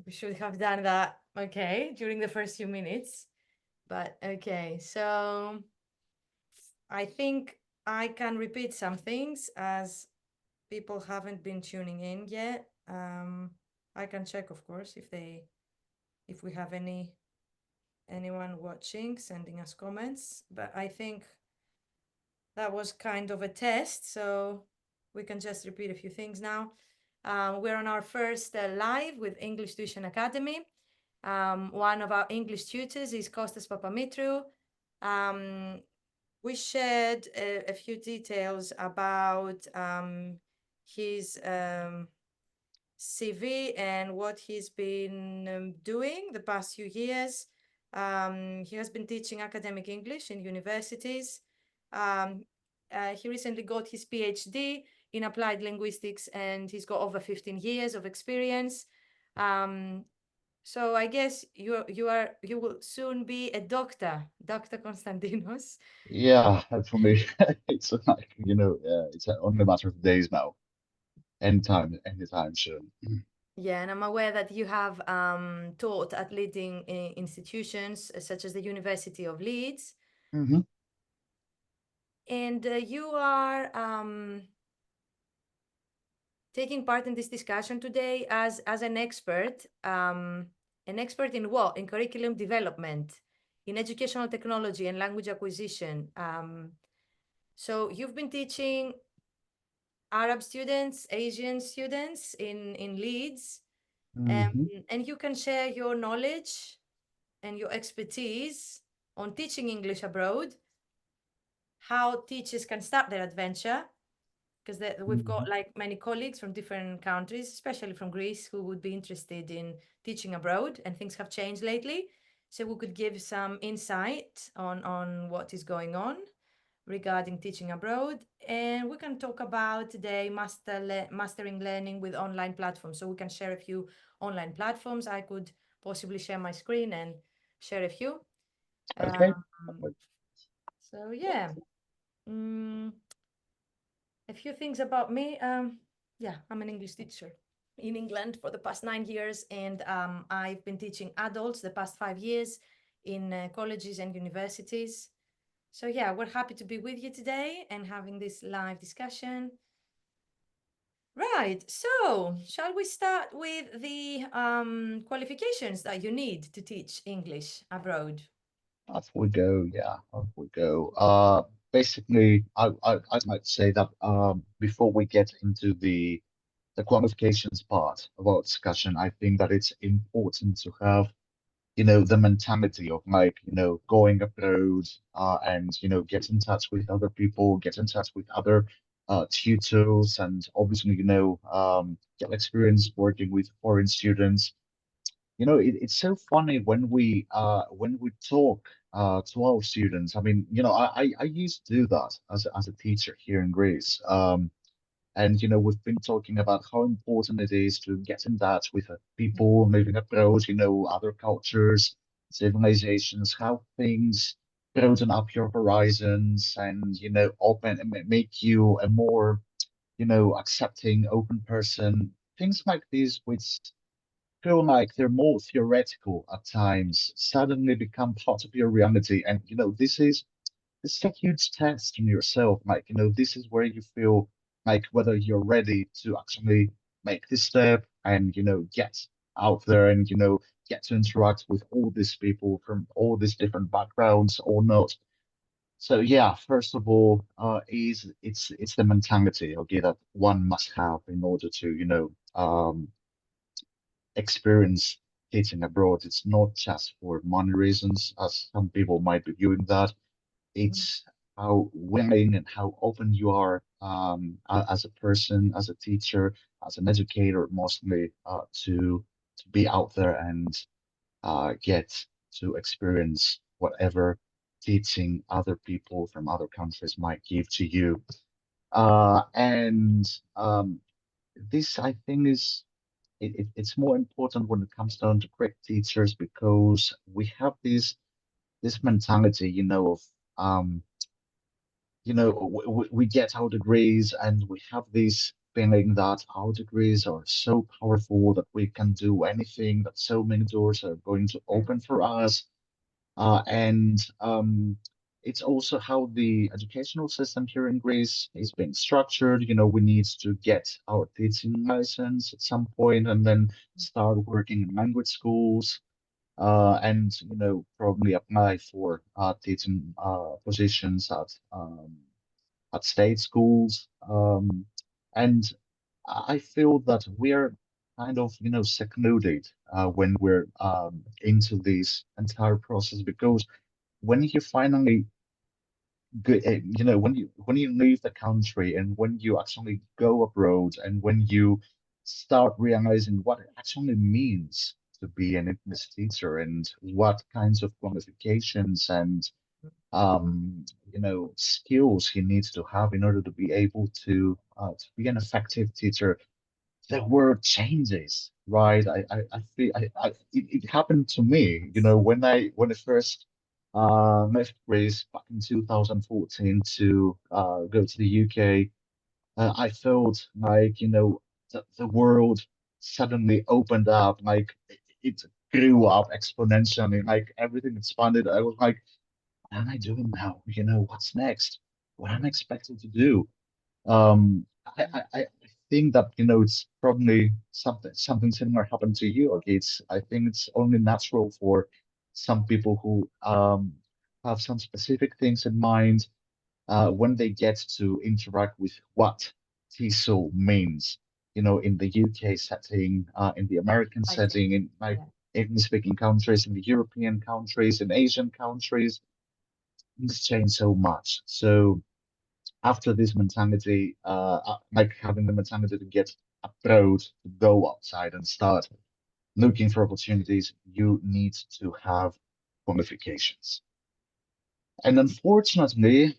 we should have done that, okay, during the first few minutes. But okay, so I think I can repeat some things as people haven't been tuning in yet. I can check, of course, if we have anyone watching, sending us comments. But I think that was kind of a test, so we can just repeat a few things now. We're on our first live with English Tuition Academy. One of our English tutors is Kostas Papamitrou. We shared a few details about his CV and what he's been doing the past few years. He has been teaching academic English in universities. He recently got his PhD in Applied Linguistics, and he's got over 15 years of experience. So I guess you will soon be a doctor, Dr. Konstantinos. Yeah, for me, it's like, it's only a matter of days now. Anytime soon. Yeah, and I'm aware that you have taught at leading institutions such as the University of Leeds, Hmm. and you are taking part in this discussion today as an expert in what? In curriculum development, in educational technology and language acquisition. So you've been teaching Arab students, Asian students in Leeds, Hmm. and you can share your knowledge and your expertise on teaching English abroad, how teachers can start their adventure, because we've got Hmm. like many colleagues from different countries, especially from Greece, who would be interested in teaching abroad, and things have changed lately. So we could give some insight on what is going on regarding teaching abroad. And we can talk about today mastering learning with online platforms. So we can share a few online platforms. I could possibly share my screen and share a few. Okay. Um, so yeah, mm, a few things about me. Yeah, I'm an English teacher in England for the past 9 years, and I've been teaching adults the past 5 years in colleges and universities. So yeah, we're happy to be with you today and having this live discussion. Right, so shall we start with the qualifications that you need to teach English abroad? Off we go. Yeah, off we go. Basically, I'd like to say that before we get into the qualifications part of our discussion, I think that it's important to have, the mentality of like, going abroad, and, get in touch with other people, get in touch with other tutors, and obviously, get experience working with foreign students. It's so funny when we talk to our students. I mean, I used to do that as a teacher here in Greece. And we've been talking about how important it is to get in touch with people moving abroad, other cultures, civilizations, how things broaden up your horizons and open and make you a more accepting, open person. Things like these, which feel like they're more theoretical at times, suddenly become part of your reality. And this is a huge test on yourself. Like, this is where you feel like whether you're ready to actually make this step and, get out there and, get to interact with all these people from all these different backgrounds or not. So yeah, first of all, it's the mentality, okay, that one must have in order to, experience teaching abroad. It's not just for money reasons, as some people might be viewing that. It's how willing and how open you are, as a person, as a teacher, as an educator, mostly, to be out there and get to experience whatever teaching other people from other countries might give to you. And this, I think, it's more important when it comes down to Greek teachers because we have this mentality, of we get our degrees and we have this feeling that our degrees are so powerful that we can do anything, that so many doors are going to open for us. And it's also how the educational system here in Greece is being structured. We need to get our teaching license at some point and then start working in language schools, and probably apply for teaching positions at state schools. And I feel that we're kind of secluded when we're into this entire process, because when you finally when you leave the country and when you actually go abroad and when you start realizing what it actually means to be an English teacher and what kinds of qualifications and skills he needs to have in order to be able to be an effective teacher, the world changes, right? I feel it happened to me, when I first left Greece back in 2014 to go to the UK. I felt like, the world suddenly opened up, like it grew up exponentially, like everything expanded. I was like, what am I doing now? What's next? What am I expected to do? Um, I think that, it's probably something similar happened to you. Okay, I think it's only natural for some people who have some specific things in mind when they get to interact with what TESOL means, in the UK setting, in the American I think. setting, in like Yeah. English-speaking countries, in the European countries, in Asian countries. Things change so much. So after this mentality, like having the mentality to get abroad, to go outside and start looking for opportunities, you need to have qualifications. And unfortunately,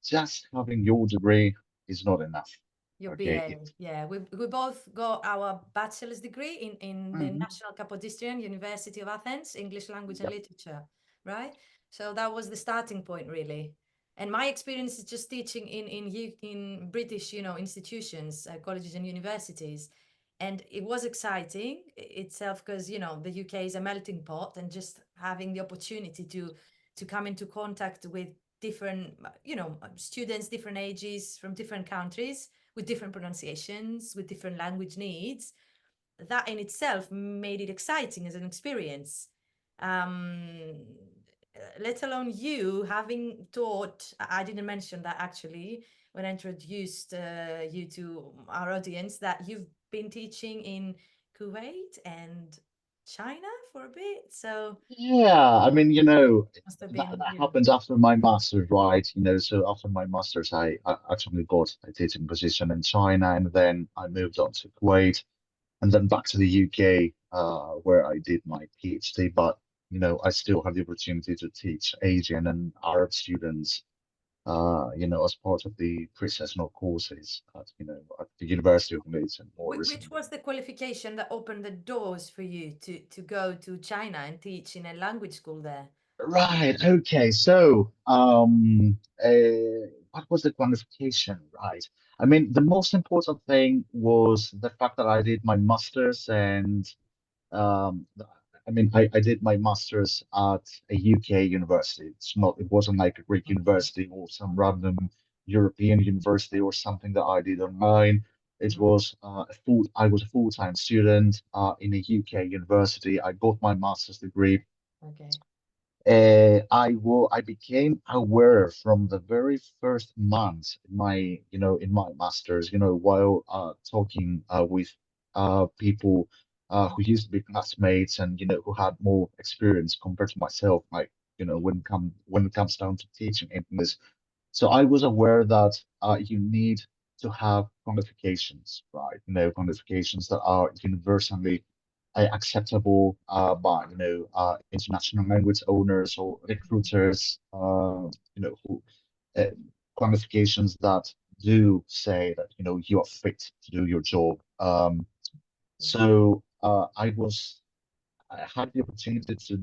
just having your degree is not enough. Your Okay, BA, yeah. We both got our bachelor's degree in the Mhm. National Kapodistrian University of Athens, English Language and Yep. Literature, right? So that was the starting point, really. And my experience is just teaching in British, institutions, colleges and universities. And it was exciting itself because, the UK is a melting pot, and just having the opportunity to come into contact with different, students, different ages from different countries with different pronunciations, with different language needs, that in itself made it exciting as an experience. Um, Let alone you having taught, I didn't mention that actually when I introduced you to our audience, that you've been teaching in Kuwait and China for a bit. So Yeah, I mean, must have that, been, that happened after my master's, right? So after my master's, I actually got a teaching position in China, and then I moved on to Kuwait, and then back to the UK, where I did my PhD. But I still had the opportunity to teach Asian and Arab students, as part of the pre-sessional courses at the University of Leeds, and more which recently. was the qualification that opened the doors for you to go to China and teach in a language school there? Right. Okay. So, what was the qualification? Right. I mean, the most important thing was the fact that I did my master's, and um, I mean, I did my master's at a UK university. It wasn't like a Greek Okay. university or some random European university or something that I did online. It Mhm. was I was a full-time student in a UK university. I got my master's degree. Okay. I became aware from the very first month in my master's, while talking with people who used to be classmates and who had more experience compared to myself, like when it comes down to teaching English. So I was aware that you need to have qualifications, right? Qualifications that are universally acceptable by international language owners or recruiters, who uh, qualifications that do say that you are fit to do your job. So I had the opportunity to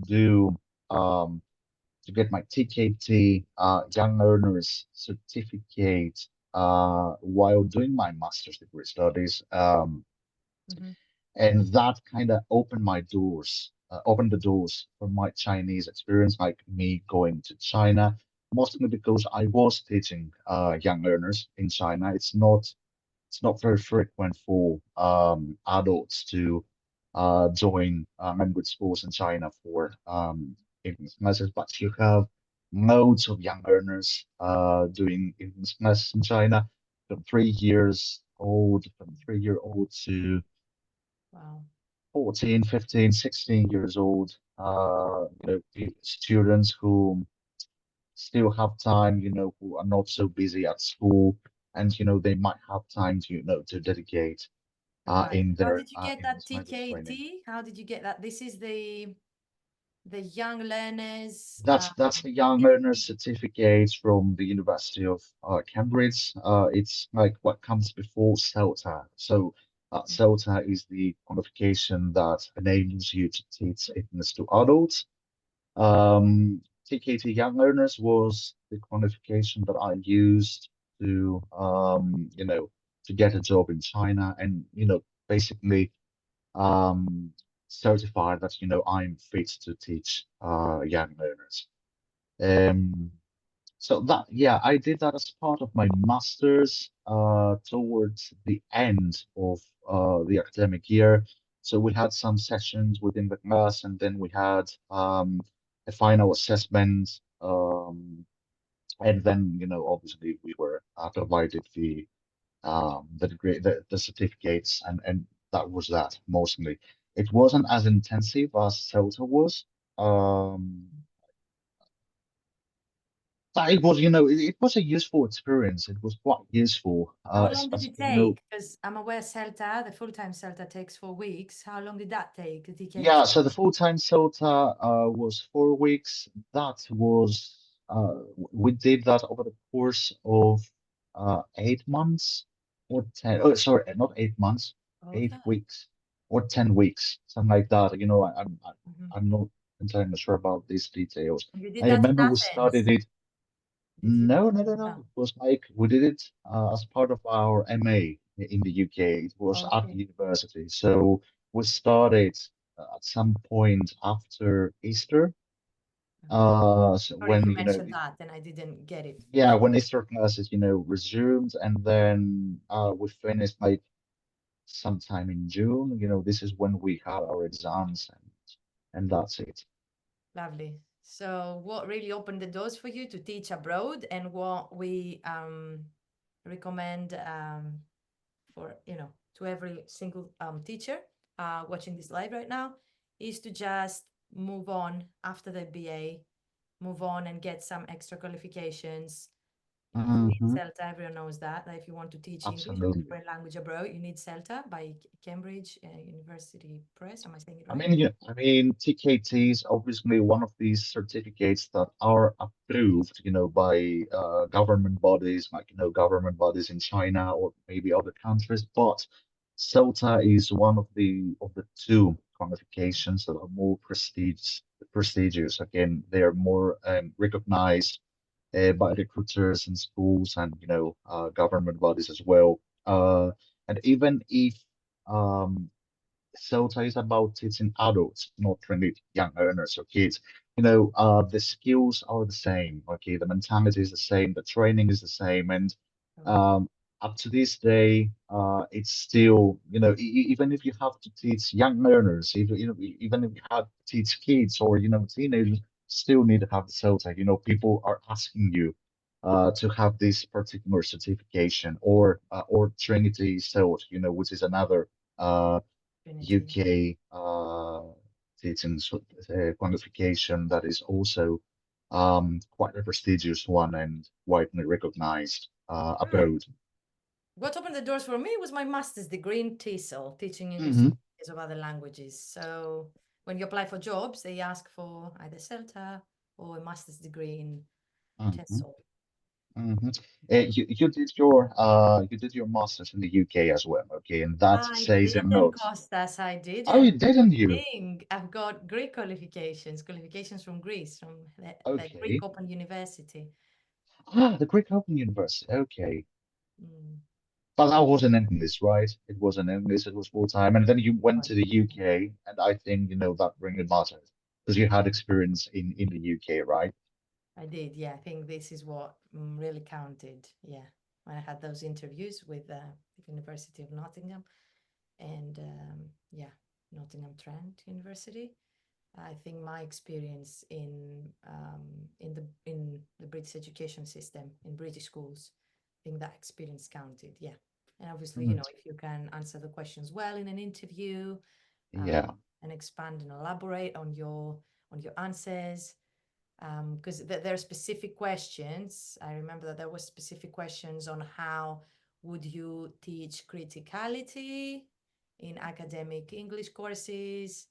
get my TKT, Young Learners Certificate, while doing my master's degree studies. Mhm. And that kind of opened the doors for my Chinese experience, like me going to China, mostly because I was teaching young learners in China. It's not very frequent for adults to join language schools in China for English classes, but you have loads of young learners doing English classes in China from 3 years old, from 3 year old to Wow. 14, 15, 16 years old, students who still have time, who are not so busy at school, and, they might have time to, to dedicate Right. in How their did you get that English language training. TKT? How did you get that? This is the young learners That's the Young Learners Certificate from the University of Cambridge. It's like what comes before CELTA. So CELTA is the qualification that enables you to teach English to adults. TKT Young Learners was the qualification that I used to, to get a job in China and, basically um, certify that, I'm fit to teach young learners. Um, so that, yeah, I did that as part of my master's towards the end of the academic year. So we had some sessions within the class, and then we had a final assessment. And then, obviously we were provided the degree, the certificates, and that was that mostly. It wasn't as intensive as CELTA was. Um, But it was, it was a useful experience. It was quite useful, How long did it especially, take? Because I'm aware CELTA, the full-time CELTA takes 4 weeks. How long did that take, the TKT? yeah. So the full-time SOTA was 4 weeks. That was we did that over the course of 8 months or 10. Oh, sorry, not 8 months, Okay. 8 weeks or 10 weeks, something like that. Mhm. I'm not entirely sure about these details. You did I that in remember we Athens, studied it. did you? No, no, no, no. No. It was like we did it as part of our MA in the UK. It was at Okay. university. So we started at some point after Easter. Okay. So Sorry if when, you mentioned that and I didn't get it. yeah, when Easter classes, resumed, and then we finished like sometime in June. This is when we had our exams, and that's it. Lovely. So what really opened the doors for you to teach abroad, and what we recommend for, to every single teacher watching this live right now, is to just move on after the BA, move on and get some extra qualifications. You need Hmm. CELTA, everyone knows that if you want to teach English or Absolutely. foreign language abroad, you need CELTA by Cambridge University Press. Am I saying it I right? mean, yeah, I mean, TKT is obviously one of these certificates that are approved, by government bodies, like, government bodies in China or maybe other countries. But CELTA is one of the two qualifications that are more prestigious. Again, they are more recognized by recruiters and schools and, government bodies as well. And even if um, SOTA is about teaching adults, not really young learners or kids. The skills are the same. Okay, the mentality is the same, the training is the same, and So, um, up to this day, it's still, even if you have to teach young learners, even if you have to teach kids or teenagers, still need to have the SOTA. People are asking you to have this particular certification or Trinity SOT, which is another. Trinity. UK teaching qualification that is also quite a prestigious one and widely recognized Hmm. abroad. What opened the doors for me was my master's degree in TESOL, teaching English Hmm. speakers of other languages. So when you apply for jobs, they ask for either CELTA or a master's degree in Hmm. TESOL. Hmm. You did your master's in the UK as well, okay, and that I says a didn't, lot. Costas, I Oh, didn't. you didn't you? Thing. I've got Greek qualifications from Greece, from the Greek Okay. Open University. The Greek Open University. Okay. Mm. But that was in English, right? It was in English, it was full time. And then you went to the UK, and I think, that really mattered because you had experience in the UK, right? I did, yeah. I think this is what really counted. Yeah, when I had those interviews with the University of Nottingham and yeah, Nottingham Trent University. I think my experience in the British education system in British schools, I think that experience counted. Yeah, and obviously, Mm. if you can answer the questions well in an interview, Yeah. and expand and elaborate on your answers, because there are specific questions. I remember that there were specific questions on how would you teach criticality in academic English courses,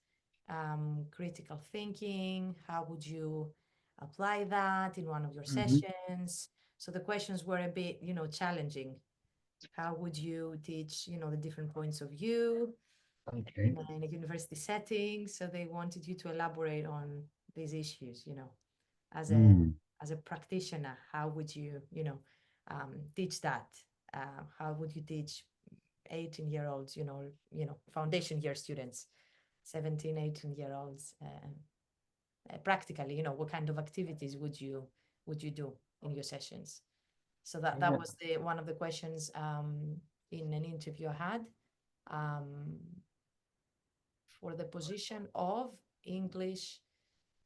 critical thinking, how would you apply that in one of your Hmm. sessions? So the questions were a bit, challenging. How would you teach, the different points of view Okay. in a university setting? So they wanted you to elaborate on these issues, as a Mm. as a practitioner. How would you, teach that? How would you teach 18-year-olds, foundation year students, 17, 18-year-olds, practically, what kind of activities would you do in your sessions? So that Yeah. was the one of the questions in an interview I had um, for the position of English,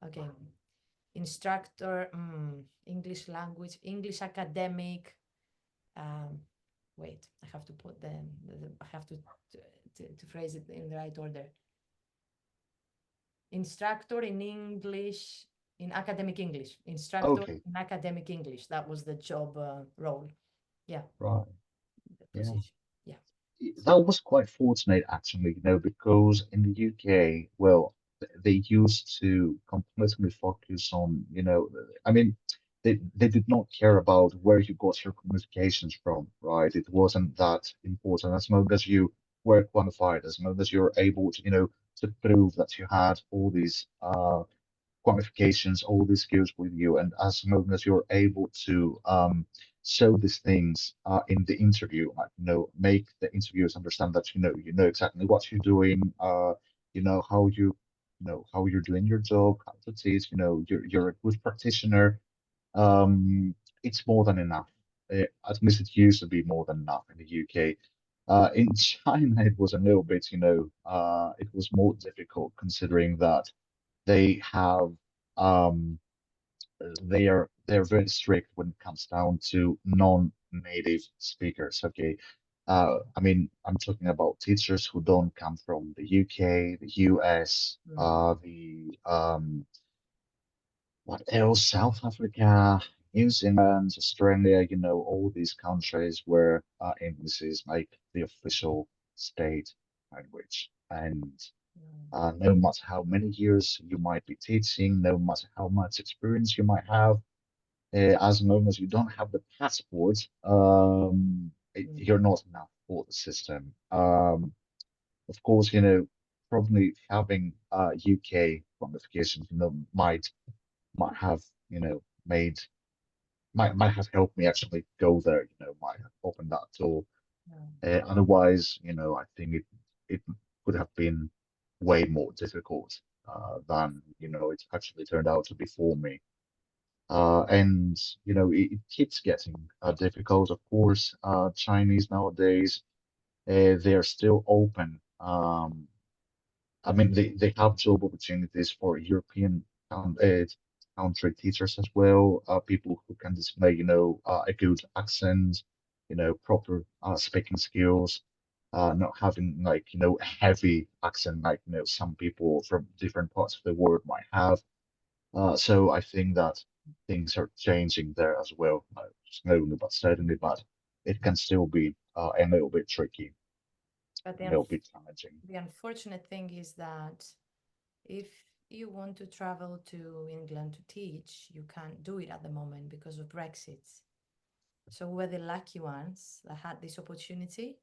okay, instructor, English language, English academic. Um, wait, I have to put I have to phrase it in the right order. Instructor in English, in academic English. Instructor Okay. in academic English. That was the job role. Yeah, Right. the Yeah. position. Yeah. That was quite fortunate actually, because in the UK, well, they used to completely focus on, I mean, they did not care about where you got your communications from, right? It wasn't that important as long as you were qualified, as long as you're able to, to prove that you had all these qualifications, all these skills with you, and as long as you're able to show these things in the interview, like, make the interviewers understand that you know exactly what you're doing, how how you're doing your job, how to teach, you're a good practitioner. It's more than enough. At least it used to be more than enough in the UK. In China, it was a little bit, it was more difficult considering that they have um, they're very strict when it comes down to non-native speakers. Okay, I mean, I'm talking about teachers who don't come from the UK, the US, Mm, the what else? South Africa, New Zealand, Australia. All these countries where English is like the official state language, and mm, no matter how many years you might be teaching, no matter how much experience you might have, as long as you don't have the passport, mm, you're not enough for the system. Of course, probably having UK qualifications, might have, made might have helped me actually go there. Might have opened that door. mm, Otherwise, I think it would have been way more difficult than it actually turned out to be for me. And it keeps getting difficult. Of course, Chinese nowadays they're still open. I mean, they have job opportunities for European country teachers as well. People who can display, a good accent, proper speaking skills, not having like, a heavy accent like, some people from different parts of the world might have. So I think that things are changing there as well, slowly but steadily, but it can still be a little bit tricky, But a little bit challenging. the unfortunate thing is that if you want to travel to England to teach, you can't do it at the moment because of Brexit. So we're the lucky ones that had this opportunity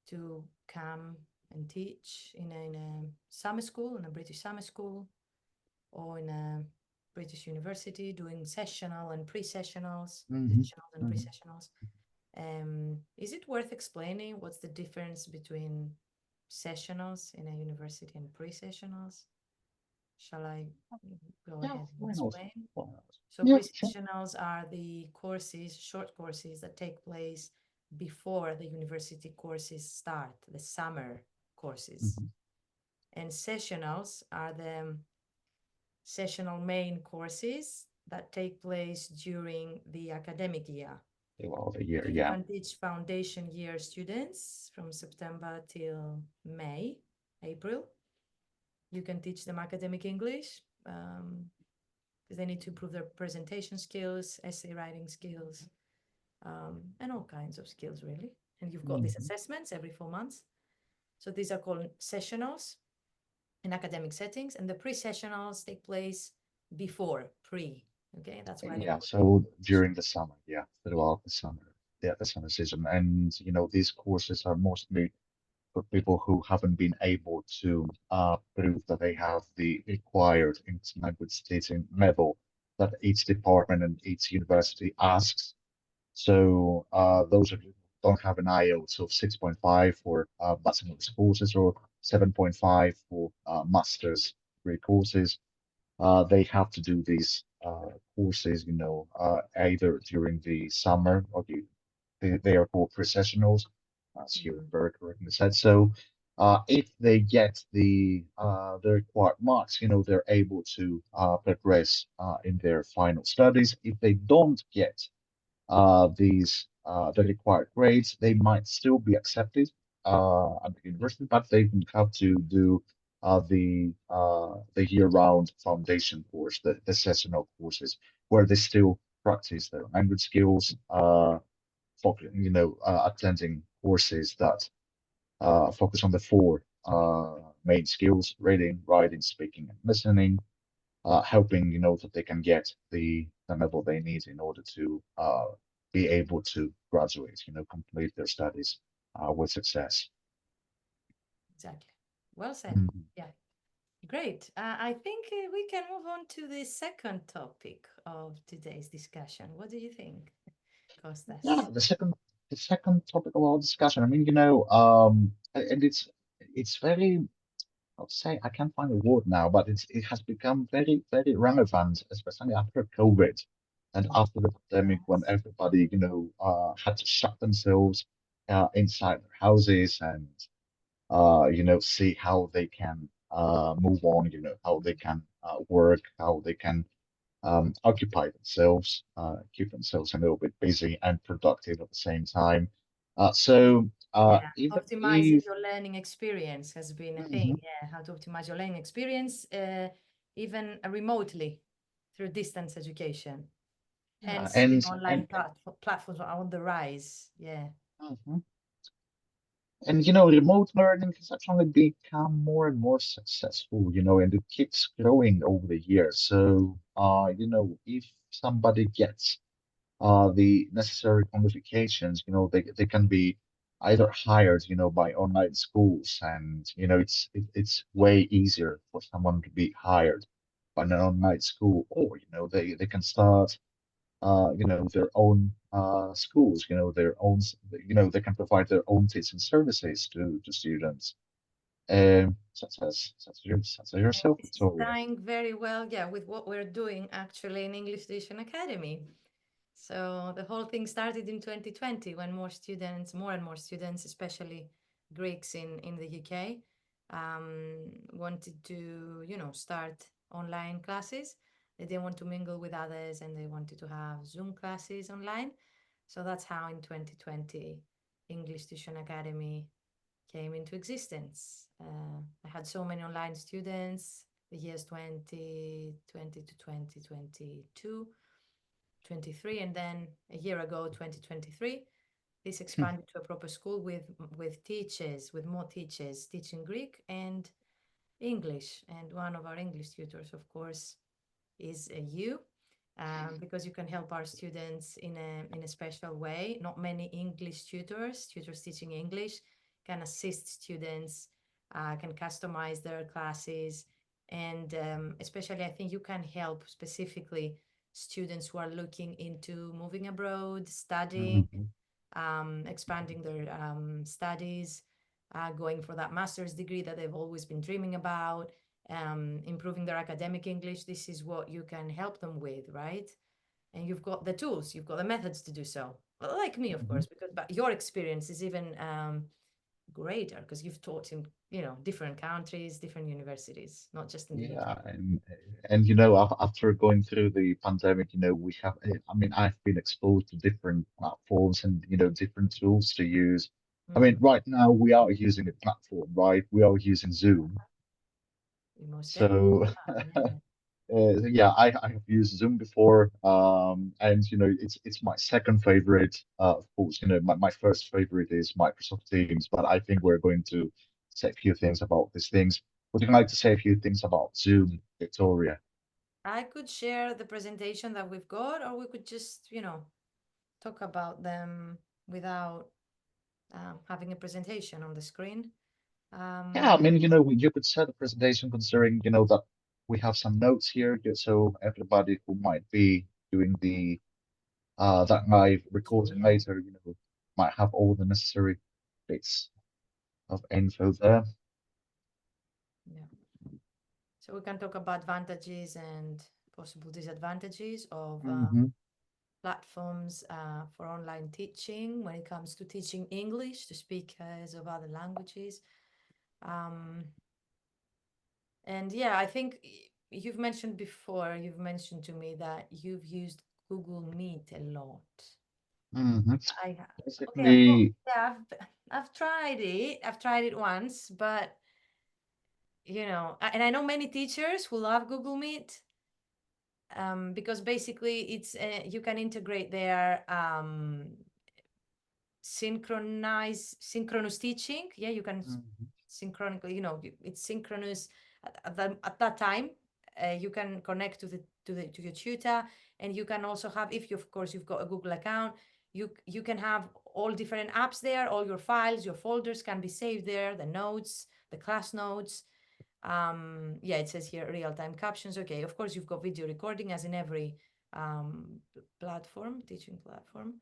to come and teach in a summer school, in a British summer school, or in a British university, doing sessional and pre-sessionals, Hmm. sessionals and pre-sessionals. Is it worth explaining what's the difference between sessionals in a university and pre-sessionals? Shall I go Yeah, ahead and why not? explain? Why not? So Yeah, sure. pre-sessionals are the courses, short courses that take place before the university courses start, the summer courses. Mhm. And sessionals are the sessional main courses that take place during the academic year. Throughout the year, So you yeah. can teach foundation year students from September till May, April. You can teach them academic English because they need to improve their presentation skills, essay writing skills, and all kinds of skills, really. And you've got these Mhm. assessments every 4 months. So these are called sessionals in academic settings, and the pre-sessionals take place before pre. Okay, that's why they Yeah, call so during the summer, yeah, throughout the summer, yeah, the summer season. And, these courses are mostly for people who haven't been able to prove that they have the required English language teaching level that each department and each university asks. So those of you who don't have an IELTS of 6.5 for bachelor's courses or 7.5 for master's degree courses, they have to do these courses, either during the summer or they are called pre-sessionals, as you Mhm. very correctly said. So if they get the required marks, they're able to progress in their final studies. If they don't get the required grades, they might still be accepted at the university, but they will have to do the year-round foundation course, the sessional courses, where they still practice their language skills, attending courses that focus on the four main skills: reading, writing, speaking, and listening, helping that they can get the level they need in order to be able to graduate, complete their studies with success. Exactly. Well said. Mhm. Yeah. Great. I think we can move on to the second topic of today's discussion. What do you think, Yeah, Kostas? the second topic of our discussion. I mean, and it's very, I'll say I can't find a word now, but it has become very, very relevant, especially after COVID and after the pandemic when Yes. everybody, had to shut themselves inside their houses and see how they can move on, how they can work, how they can occupy themselves, keep themselves a little bit busy and productive at the same time. So Yeah, even optimizing if your learning experience has been a thing. Mhm. Yeah, how to optimize your learning experience, even remotely through distance education. Yeah, Hence, and online platforms are on the rise. Yeah, mhm. And remote learning has actually become more and more successful, and it keeps growing over the years. So, if somebody gets the necessary qualifications, they can be either hired, by online schools, and it's way easier for someone to be hired by an online school, or they can start their own schools, they can provide their own teaching services to students, such as and yourself, this is Victoria. tying very well, yeah, with what we're doing actually in English Tuition Academy. So the whole thing started in 2020 when more and more students, especially Greeks in the UK, wanted to, start online classes. They didn't want to mingle with others and they wanted to have Zoom classes online. So that's how in 2020 English Tuition Academy came into existence. I had so many online students the years 2020 to 2022. 23, and then a year ago 2023 this expanded to a proper school with teachers, with more teachers teaching Greek and English. And one of our English tutors, of course, is you, because you can help our students in a special way. Not many English tutors teaching English can assist students, can customize their classes, and especially I think you can help specifically students who are looking into moving abroad, studying, Mhm. expanding their studies, going for that master's degree that they've always been dreaming about, improving their academic English. This is what you can help them with, right? And you've got the tools, you've got the methods to do so. Well, like me, of Mhm. course, because but your experience is even greater because you've taught in, different countries, different universities, not just in the UK. Yeah, and after going through the pandemic, we have. I mean, I've been exposed to different platforms and different tools to use. I mean, Mm, right now we are using a platform, right? We are using Zoom. we most definitely So are, yeah. yeah, I have used Zoom before, and it's my second favorite. Of course, my first favorite is Microsoft Teams, but I think we're going to say a few things about these things. Would you like to say a few things about Zoom, Victoria? I could share the presentation that we've got, or we could just, talk about them without having a presentation on the screen. Yeah, I Um, mean, you could set a presentation considering, that we have some notes here, so everybody who might be doing the that live so recording yeah, later, might have all the necessary bits of info there. yeah. So we can talk about advantages and possible disadvantages of Hmm. platforms for online teaching when it comes to teaching English to speakers of other languages. Um, and yeah, I think you've mentioned to me that you've used Google Meet a lot. Hmm. I have. Okay, I've got, Basically, yeah, I've tried it. I've tried it once, but and I know many teachers who love Google Meet, because basically it's you can integrate their synchronous teaching. Yeah, you can mhm, synchronically, it's synchronous at that time. You can connect to your tutor, and you can also have, if you, of course, you've got a Google account, you can have all different apps there. All your files, your folders can be saved there, the notes, the class notes. Yeah, it says here real-time captions. Okay, of course you've got video recording as in every platform, teaching platform.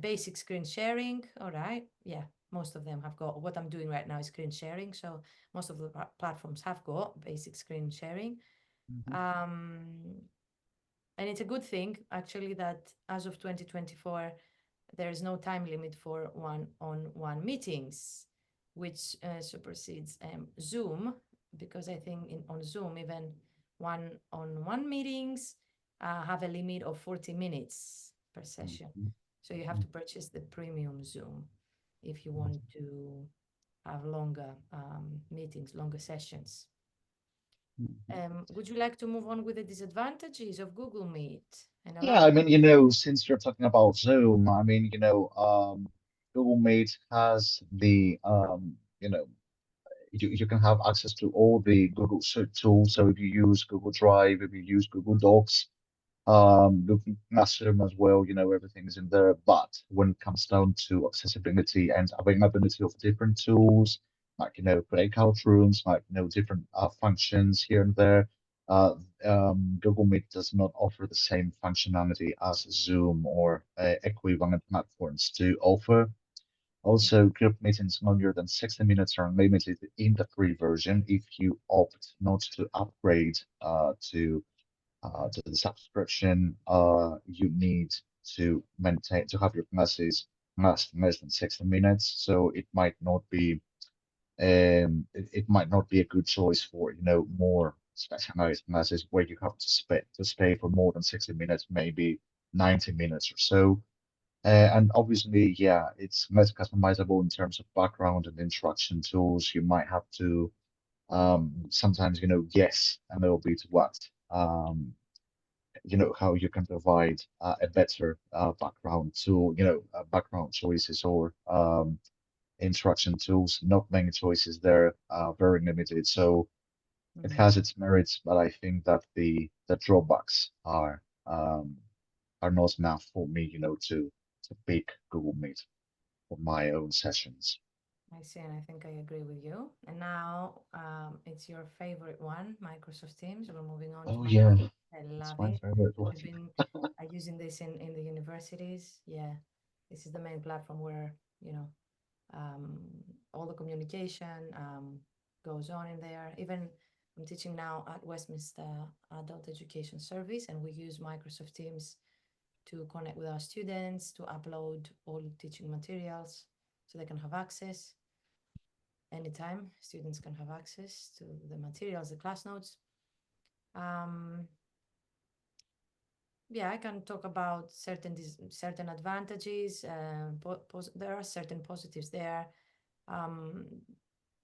Basic screen sharing. All right. Yeah, most of them have got, what I'm doing right now is screen sharing. So most of the platforms have got basic screen sharing. mhm, Um, and it's a good thing, actually, that as of 2024, there is no time limit for one-on-one meetings, which supersedes Zoom, because I think on Zoom, even one-on-one meetings have a limit of 40 minutes per session. mhm, So you have to purchase the premium Zoom if you want to have longer meetings, longer sessions. mhm. Would you like to move on with the disadvantages of Google Meet and Yeah, I elaborate? mean, since you're talking about Zoom, I mean, Google Meet has you can have access to all the Google tools. So if you use Google Drive, if you use Google Docs, Google Classroom as well, everything is in there. But when it comes down to accessibility and availability of different tools, like, breakout rooms, like, different functions here and there, uh, Google Meet does not offer the same functionality as Zoom or equivalent platforms to offer. Also, group meetings longer than 60 minutes are limited in the free version if you opt not to upgrade to the subscription. You need to have your classes last less than 60 minutes. So it might not be a good choice for more specialized classes where you have to stay for more than 60 minutes, maybe 90 minutes or so. And obviously, yeah, it's less customizable in terms of background and instruction tools. You might have to sometimes, guess a little bit what how you can provide a better background tool, background choices or instruction tools. Not many choices there, very limited. So it Mhm. has its merits, but I think that the drawbacks are not enough for me, to pick Google Meet for my own sessions. I see, and I think I agree with you. And now it's your favorite one, Microsoft Teams. We're moving on to Oh Microsoft. yeah, I it's love my it. favorite one. We've been using this in the universities. Yeah, This is the main platform where, all the communication goes on in there. Even I'm teaching now at Westminster Adult Education Service, and we use Microsoft Teams to connect with our students, to upload all teaching materials so they can have access anytime. Students can have access to the materials, the class notes. Yeah, I can talk about certain advantages. There are certain positives there.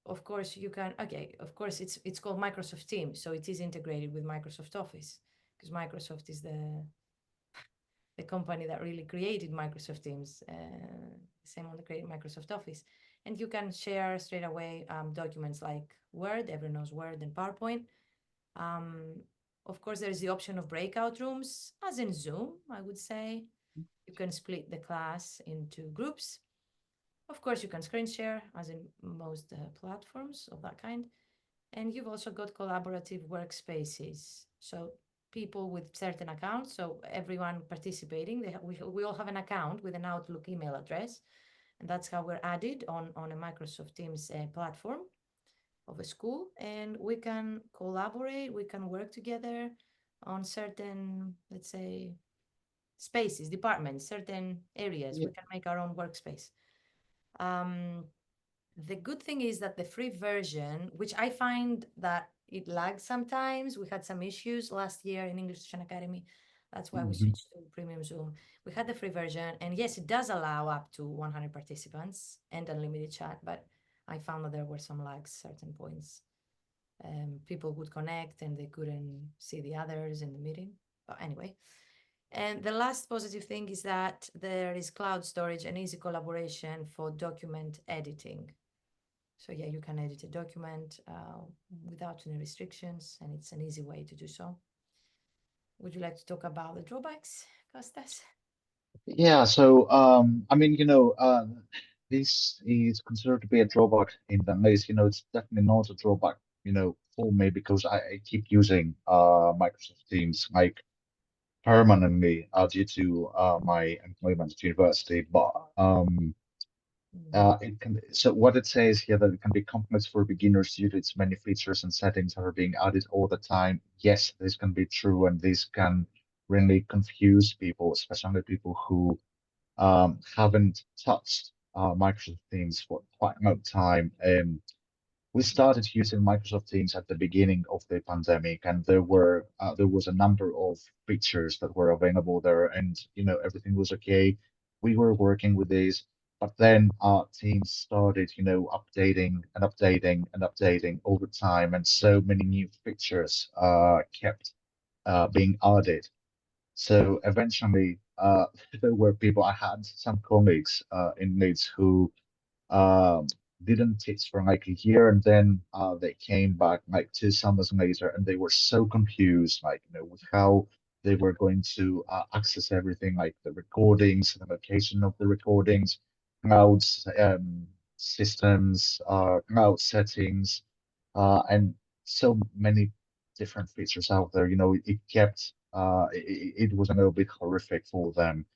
Of course, you can. Okay, of course, it's called Microsoft Teams, so it is integrated with Microsoft Office because Microsoft is the company that really created Microsoft Teams. Same one that created Microsoft Office, and you can share straight away documents like Word. Everyone knows Word and PowerPoint. Of course, there's the option of breakout rooms, as in Zoom, I would say. You can split the class into groups. Of course, you can screen share, as in most platforms of that kind. And you've also got collaborative workspaces. So people with certain accounts, so everyone participating, we all have an account with an Outlook email address. And that's how we're added on a Microsoft Teams platform of a school, and we can collaborate, we can work together on certain, let's say, spaces, departments, certain areas. We can make our own workspace. The good thing is that the free version, which I find that it lags sometimes, we had some issues last year in English Academy. That's why we switched to Premium Zoom. We had the free version, and yes, it does allow up to 100 participants and unlimited chat, but I found that there were some lags, certain points. People would connect and they couldn't see the others in the meeting. But anyway, and the last positive thing is that there is cloud storage and easy collaboration for document editing. So yeah, you can edit a document without any restrictions, and it's an easy way to do so. Would you like to talk about the drawbacks, Costas? Yeah, so I mean, this is considered to be a drawback in that case. It's definitely not a drawback, for me because I keep using Microsoft Teams like permanently due to my employment at university. But it can so what it says here that it can be complex for beginners due to its many features and settings that are being added all the time. Yes, this can be true, and this can really confuse people, especially people who haven't touched Microsoft Teams for quite a long time. We started using Microsoft Teams at the beginning of the pandemic, and there was a number of features that were available there, and everything was okay. We were working with these, but then our Teams started, updating and updating and updating over time, and so many new features kept being added. So eventually, there were people. I had some colleagues in Leeds who um, didn't teach for like a year, and then they came back like 2 summers later, and they were so confused, like with how they were going to access everything, like the recordings, the location of the recordings, clouds, systems, cloud settings, and so many different features out there. It kept it was a little bit horrific for them.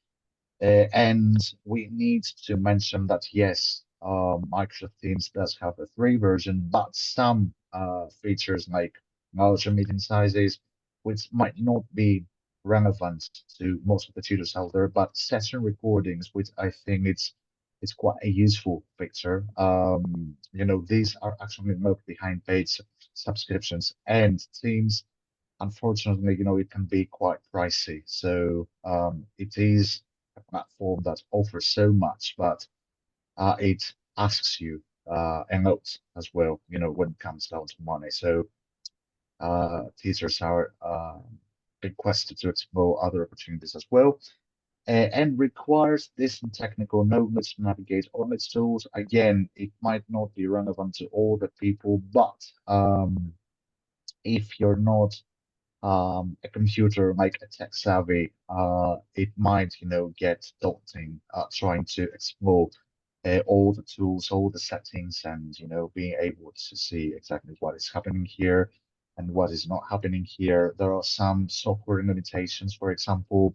And we need to mention that yes, Microsoft Teams does have a free version, but some features like larger meeting sizes, which might not be relevant to most of the tutors out there, but session recordings, which I think it's quite a useful feature. These are actually not behind paid subscriptions, and Teams, unfortunately, it can be quite pricey. So it is a platform that offers so much, but it asks you a lot as well, when it comes down to money. So teachers are requested to explore other opportunities as well. And requires decent technical knowledge to navigate all its tools. Again, it might not be relevant to all the people, but if you're not a computer like a tech savvy, it might, get daunting trying to explore all the tools, all the settings, and being able to see exactly what is happening here and what is not happening here. There are some software limitations, for example.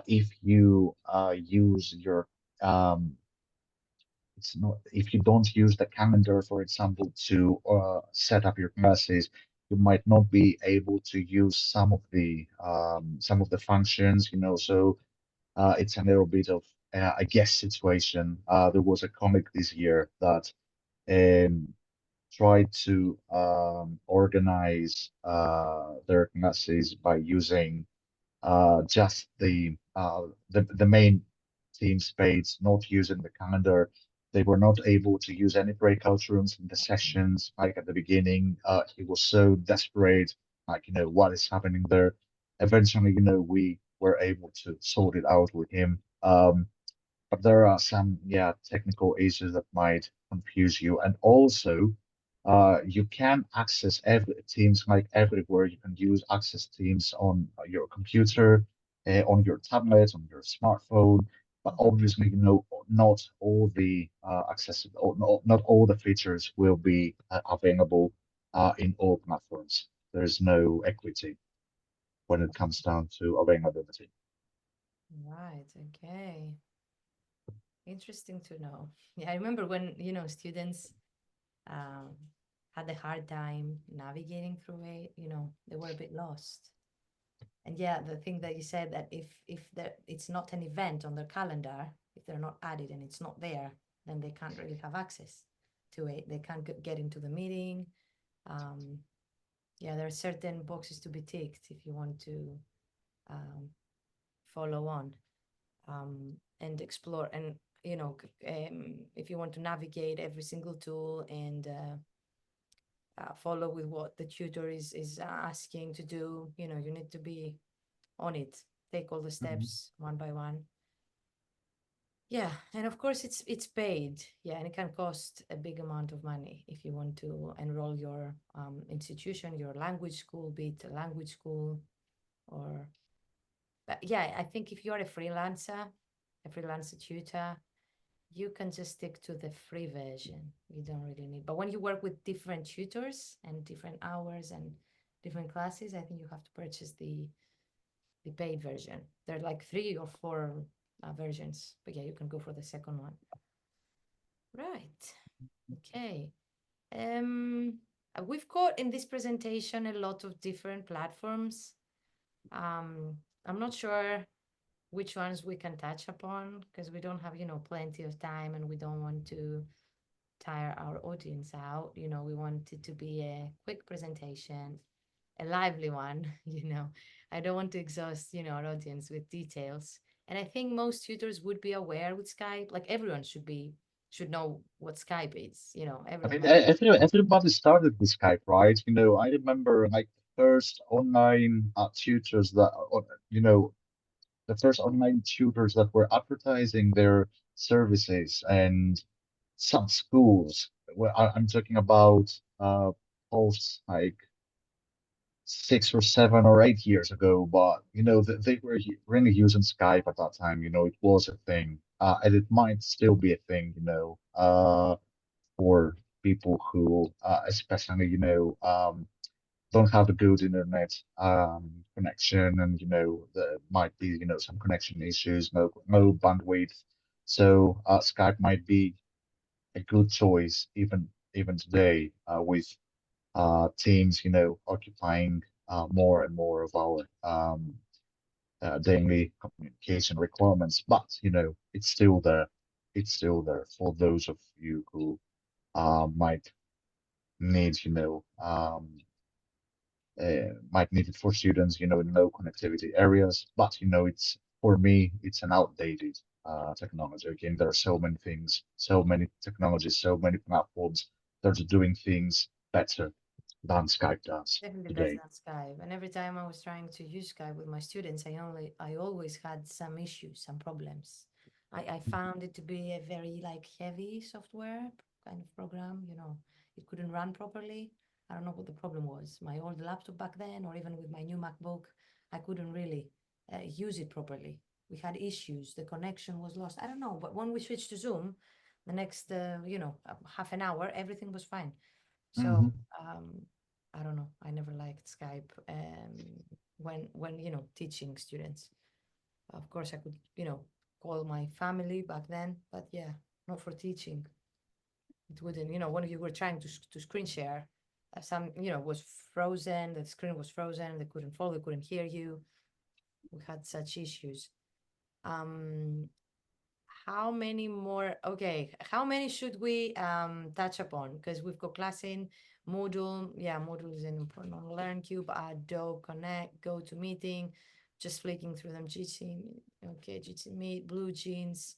if you use your it's not if you don't use the calendar, for example, to set up your classes, you might not be able to use some of the functions, you know. So it's a little bit of a guess situation. There was a comic this year that um, tried to organize their classes by using just the main team's page, not using the calendar. They were not able to use any breakout rooms in the sessions. Like at the beginning, he was so desperate, like, you know, what is happening there. Eventually, you know, we were able to sort it out with him. But there are some, yeah, technical issues that might confuse you. And also, you can access every Teams like everywhere. You can use access Teams on your computer, on your tablet, on your smartphone. But obviously, you know, not all the accessible, not all the features will be available in all platforms. There's no equity when it comes down to availability. Right, okay. Interesting to know. Yeah, I remember when, students um, had a hard time navigating through it, they were a bit lost. And yeah, the thing that you said, that if it's not an event on their calendar, if they're not added and it's not there, then they can't really have access to it. They can't get into the meeting. Um, yeah, there are certain boxes to be ticked if you want to um, follow on and explore. And if you want to navigate every single tool and follow with what the tutor is asking to do, you need to be on it, take all the Mhm. steps one by one. Yeah, and of course it's paid. Yeah, and it can cost a big amount of money if you want to enroll your institution, your language school, be it a language school or. But yeah, I think if you're a freelancer tutor, you can just stick to the free version. You don't really need. But when you work with different tutors and different hours and different classes, I think you have to purchase the paid version. There are like 3 or 4 versions, but yeah, you can go for the second one. Right. Okay. We've got in this presentation a lot of different platforms. I'm not sure which ones we can touch upon because we don't have, plenty of time and we don't want to tire our audience out. We want it to be a quick presentation, a lively one. I don't want to exhaust, our audience with details. And I think most tutors would be aware with Skype. Like everyone should know what Skype is. I Everyone mean, has. everybody started with Skype, right? You know, I remember like the first online tutors that, you know, the first online tutors that were advertising their services and some schools. Well, I'm talking about posts like 6 or 7 or 8 years ago, but you know, they were really using Skype at that time. You know, it was a thing, and it might still be a thing. You know, for people who, especially, you know, don't have a good internet connection, and you know, there might be, you know, some connection issues, no bandwidth. So Skype might be a good choice even today with Teams, you know, occupying more and more of our daily communication requirements. But you know, it's still there. It's still there for those of you who might need, you know, might need it for students, you know, in low connectivity areas. But you know, it's for me, it's an outdated technology. Again, there are so many things, so many technologies, so many platforms that are doing things better than Skype does Definitely better today. than Skype. And every time I was trying to use Skype with my students, I always had some issues, some problems. I found it to be a very like heavy software kind of program, it couldn't run properly. I don't know what the problem was. My old laptop back then, or even with my new MacBook, I couldn't really use it properly. We had issues. The connection was lost. I don't know, but when we switched to Zoom, the next, half an hour, everything was fine. So, Mhm. I don't know. I never liked Skype when teaching students. Of course, I could, call my family back then, but yeah, not for teaching. It wouldn't, when you were trying to screen share, some, was frozen, the screen was frozen, they couldn't follow, they couldn't hear you. We had such issues. Um, how many more? Okay, how many should we touch upon? Because we've got class in Moodle. Yeah, Moodle is an important one. LearnCube, Adobe Connect, GoToMeeting. Just flicking through them. GC, okay, GC Meet, Blue Jeans,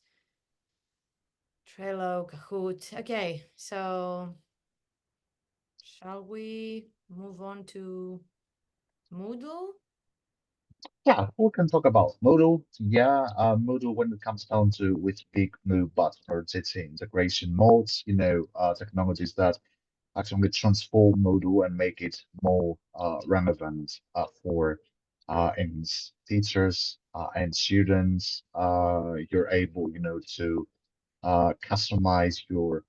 Trello, Kahoot. Okay, so shall we move on to Moodle? Yeah, we can talk about Moodle. Yeah, Moodle when it comes down to with big move buzzwords, it's integration modes, technologies that actually transform Moodle and make it more relevant for teachers and students. You're able, to customize your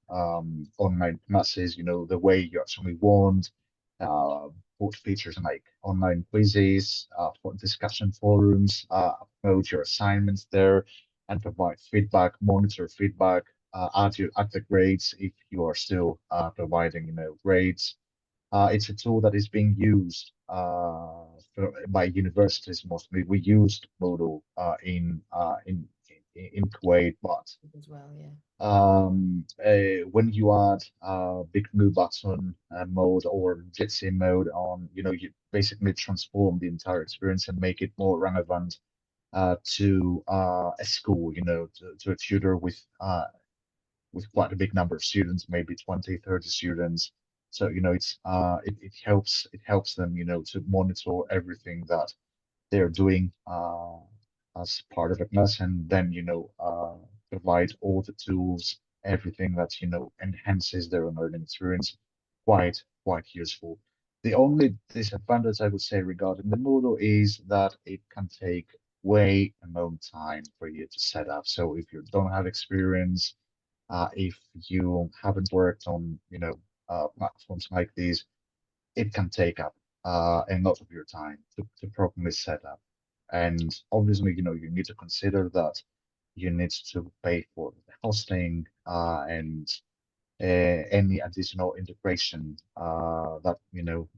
online classes, the way you actually want. Put features like online quizzes, for discussion forums, upload your assignments there, and provide feedback, monitor feedback, add the grades if you are still providing, grades. It's a tool that is being used by universities mostly. We used Moodle in Kuwait, but As well, yeah. when you add big move button mode or Jitsi mode on, you basically transform the entire experience and make it more relevant to a school, to a tutor with quite a big number of students, maybe 20, 30 students. So, it helps them, to monitor everything that they're doing as part of a class, and then provide all the tools, everything that enhances their learning experience. Quite useful. The only disadvantage I would say regarding the Moodle is that it can take way a long time for you to set up. So if you don't have experience, if you haven't worked on platforms like these, it can take up a lot of your time to properly set up. And obviously, you need to consider that you need to pay for the hosting and any additional integration that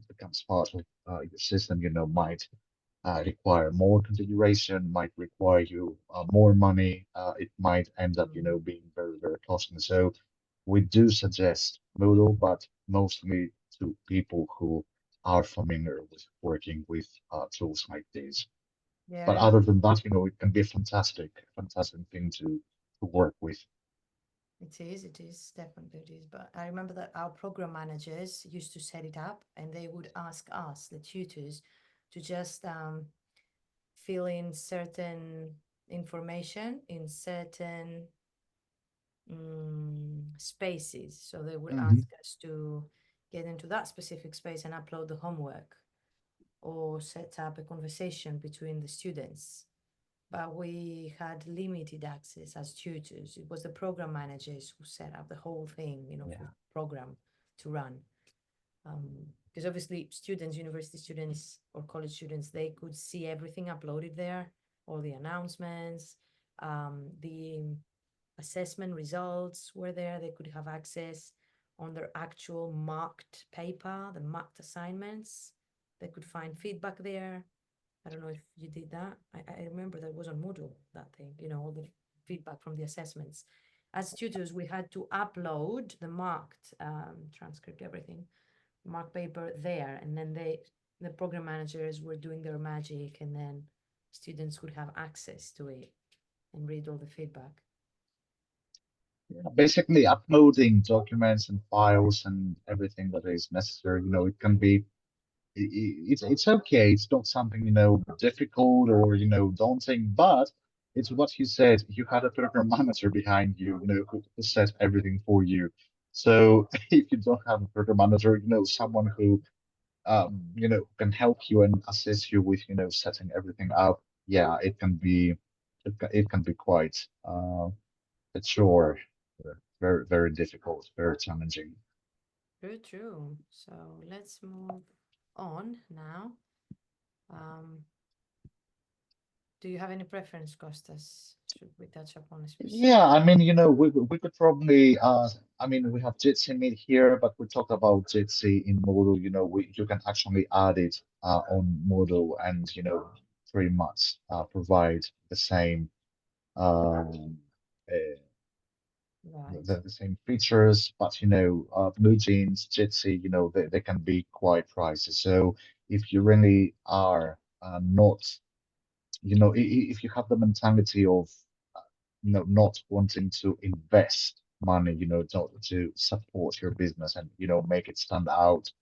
becomes part of your system, might require more configuration, might require you more money. It might end up, being very, very costly. So we do suggest Moodle, but mostly to people who are familiar with working with tools like these. But Yeah, other than that, it can be a fantastic thing to work with. it is, definitely it is. But I remember that our program managers used to set it up and they would ask us, the tutors, to just fill in certain information in certain spaces. So they would Hmm. ask us to get into that specific space and upload the homework or set up a conversation between the students. But we had limited access as tutors. It was the program managers who set up the whole thing, for Yeah. the program to run. Because obviously students, university students or college students, they could see everything uploaded there, all the announcements, the assessment results were there. They could have access on their actual marked paper, the marked assignments. They could find feedback there. I don't know if you did that. I remember that was on Moodle, that thing, all the feedback from the assessments. As tutors, we had to upload the marked transcript, everything, marked paper there. And then the program managers were doing their magic, and then students would have access to it and read all the feedback. Yeah, basically uploading documents and files and everything that is necessary, it can be it's okay. It's not something, difficult or, daunting, but it's what you said. You had a program manager behind you, who set everything for you. So if you don't have a program manager, someone who, can help you and assist you with, setting everything up. Yeah, it can be quite a chore, very, very difficult, very challenging. True, true. So let's move on now. Um, Do you have any preference, Kostas? Should we touch upon a specific? Yeah, I mean, we could probably I mean, we have Jitsi Meet here, but we talk about Jitsi in Moodle. You can actually add it on Moodle and pretty much provide the same um uh, Right. the same features, but Blue Jeans, Jitsi, they can be quite pricey. So if you really are not, if you have the mentality of not wanting to invest money, not to support your business and make it stand out,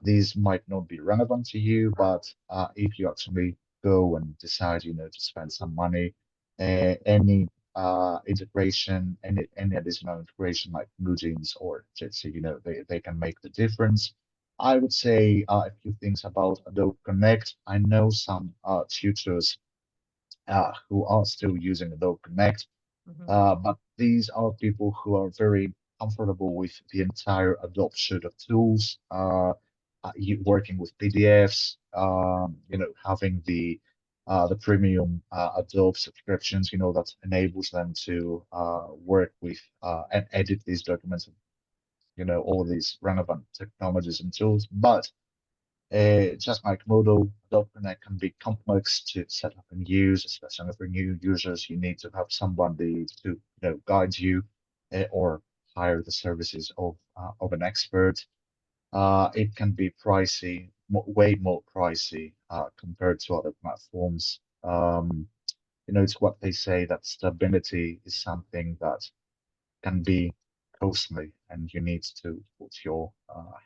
these might not be relevant to you. But if you actually go and decide, to spend some money, any integration, any additional integration like BlueJeans or Jitsi, they can make the difference. I would say a few things about Adobe Connect. I know some tutors who are still using Adobe Connect, Mm-hmm. but these are people who are very comfortable with the entire Adobe suite of tools, working with PDFs, having the premium Adobe subscriptions, that enables them to work with and edit these documents, all these relevant technologies and tools. But just like Moodle, Adobe Connect can be complex to set up and use, especially for new users. You need to have somebody to guide you or hire the services of an expert. It can be pricey, way more pricey compared to other platforms. It's what they say that stability is something that can be costly, and you need to put your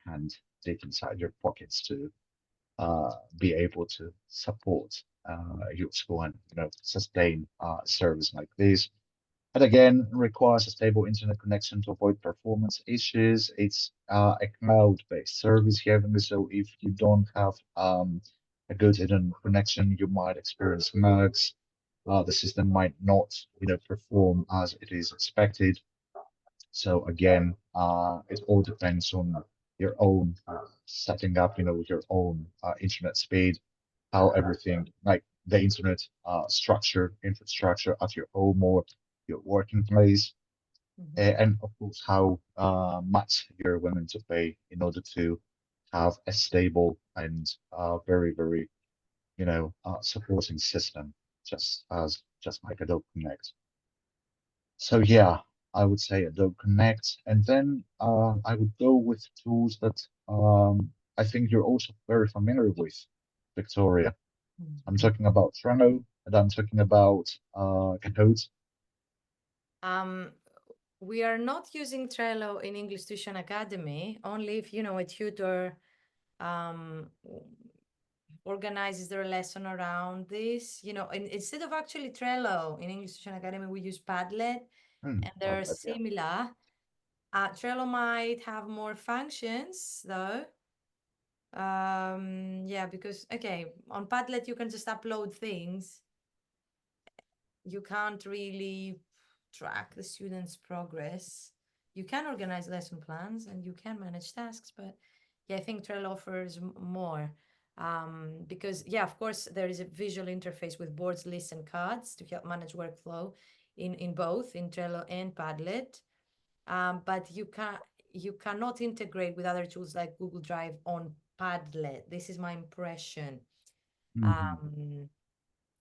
hand deep inside your pockets to be able to support your school and sustain service like this. But again, requires a stable internet connection to avoid performance issues. It's a cloud-based service here, so if you don't have a good internet connection, you might experience lags. The system might not, perform as it is expected. So again, it all depends on your own setting up, your own internet speed, how everything, like the internet infrastructure at your home or your working place, Mm-hmm. and of course how much you're willing to pay in order to have a stable and very, very, supporting system, just like Adobe Connect. So yeah, I would say Adobe Connect, and then I would go with tools that I think you're also very familiar with, Victoria. I'm Mm-hmm. talking about Trello, and I'm talking about Kahoot. Um, we are not using Trello in English Tuition Academy, only if, a tutor um, organizes their lesson around this. Instead of actually Trello in English Tuition Academy, we use Padlet, and they're Padlet, yeah. similar. Trello might have more functions though. Yeah, because okay, on Padlet you can just upload things. You can't really track the students' progress. You can organize lesson plans and you can manage tasks, but yeah, I think Trello offers more. Because yeah, of course, there is a visual interface with boards, lists, and cards to help manage workflow in both in Trello and Padlet. But you cannot integrate with other tools like Google Drive on Padlet. This is my impression. Hmm. Um,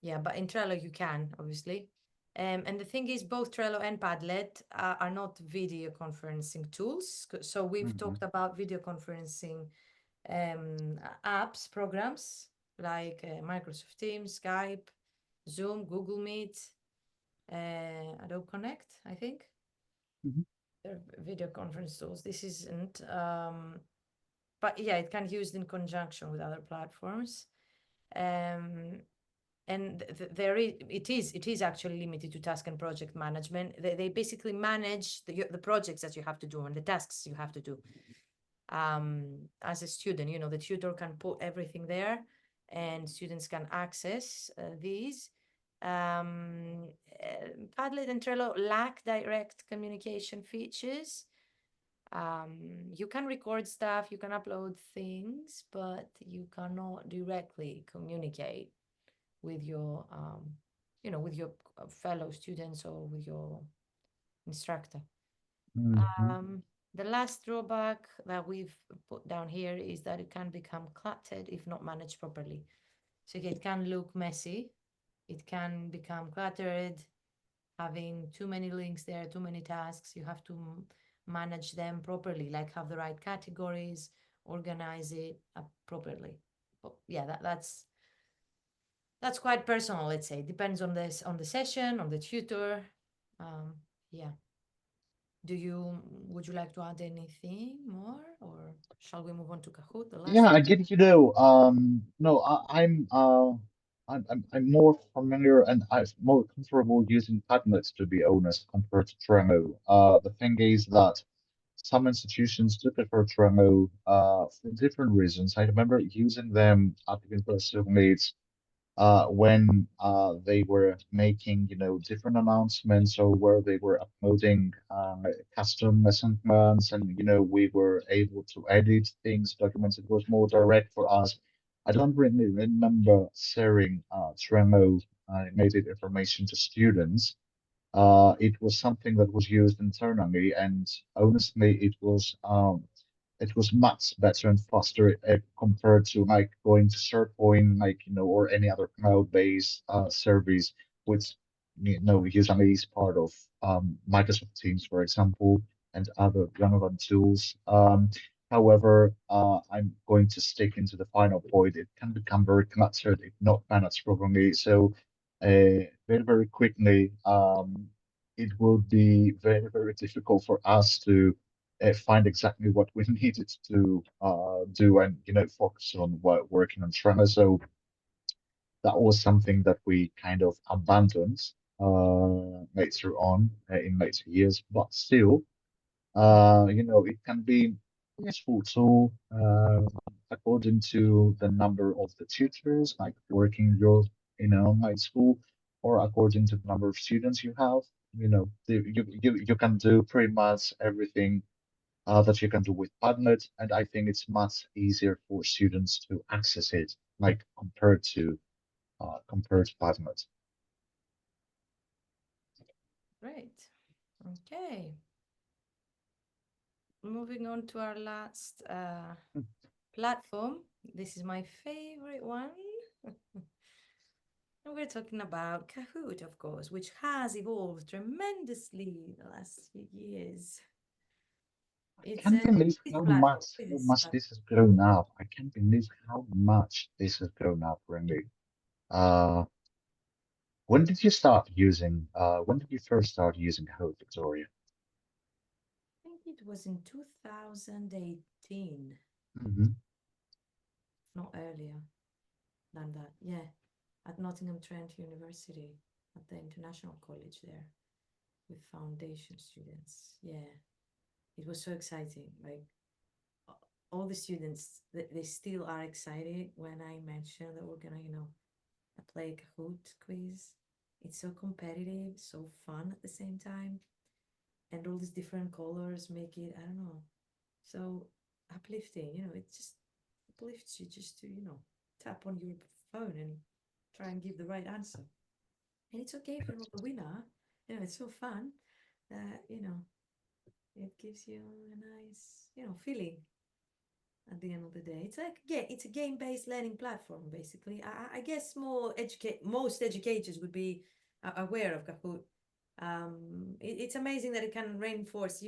yeah, but in Trello you can, obviously. And the thing is, both Trello and Padlet are not video conferencing tools. So we've Hmm. talked about video conferencing apps, programs like Microsoft Teams, Skype, Zoom, Google Meet, Adobe Connect, I think. Hmm. They're video conference tools. This isn't, but yeah, it can be used in conjunction with other platforms. Um, and it is actually limited to task and project management. They basically manage the projects that you have to do and the tasks you have to do. As a student, the tutor can put everything there, and students can access these. Padlet and Trello lack direct communication features. You can record stuff, you can upload things, but you cannot directly communicate with your with your fellow students or with your instructor. Mhm. The last drawback that we've put down here is that it can become cluttered if not managed properly. So it can look messy, it can become cluttered, having too many links there, too many tasks. You have to manage them properly, like have the right categories, organize it properly. But yeah, that's quite personal, let's say. Depends on this, on the session, on the tutor. Yeah. Would you like to add anything more, or shall we move on to Kahoot, the Yeah, last I one? get no, I'm more familiar and I'm more comfortable using Padlet to be honest compared to Trello. The thing is that some institutions do prefer Trello for different reasons. I remember using them at the University of Leeds when they were making, different announcements or where they were uploading custom lesson plans, and we were able to edit things, documents. It was more direct for us. I don't really remember sharing Trello native information to students. It was something that was used internally, and honestly, it was much better and faster compared to like going to SharePoint, or any other cloud-based service, which usually is part of Microsoft Teams, for example, and other relevant tools. However, I'm going to stick into the final point. It can become very cluttered if not managed properly. So, very, very quickly, it will be very, very difficult for us to find exactly what we needed to do and focus on working on Trello. So that was something that we kind of abandoned later on in later years, but still, it can be a useful tool according to the number of the tutors, like working in an online school, or according to the number of students you have. You can do pretty much everything that you can do with Padlet, and I think it's much easier for students to access it, like compared to Padlet. Great. Okay. Moving on to our last platform. This is my favorite one. And we're talking about Kahoot, of course, which has evolved tremendously the last few years. It's Can't a believe quiz how platform. much this has grown up. I can't believe how much this has grown up, really. Uh, when did you first start using Code, Victoria? I think it was in 2018, Hmm. not earlier than that. Yeah, at Nottingham Trent University, at the International College there, with foundation students. Yeah, it was so exciting. Like all the students, they still are excited when I mention that we're gonna, play a Kahoot quiz. It's so competitive, so fun at the same time, and all these different colors make it, I don't know, so uplifting. It just uplifts you just to, tap on your phone and try and give the right answer. And it's okay if you're not the winner. It's so fun that, it gives you a nice, feeling at the end of the day. It's like, yeah, it's a game-based learning platform, basically. I guess most educators would be aware of Kahoot. It's amazing that you can reinforce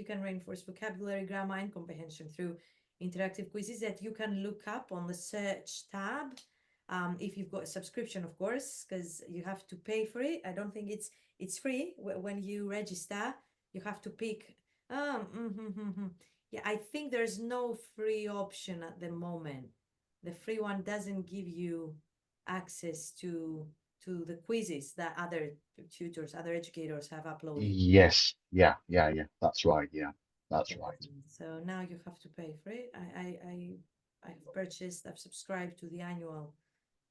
vocabulary, grammar, and comprehension through interactive quizzes that you can look up on the search tab. If you've got a subscription, of course, because you have to pay for it. I don't think it's free when you register. You have to pick. Yeah, I think there's no free option at the moment. The free one doesn't give you access to the quizzes that other tutors, other educators have uploaded. Yes, yeah, yeah, yeah. That's right. Yeah, that's It right. doesn't. So now you have to pay for it. I've subscribed to the annual,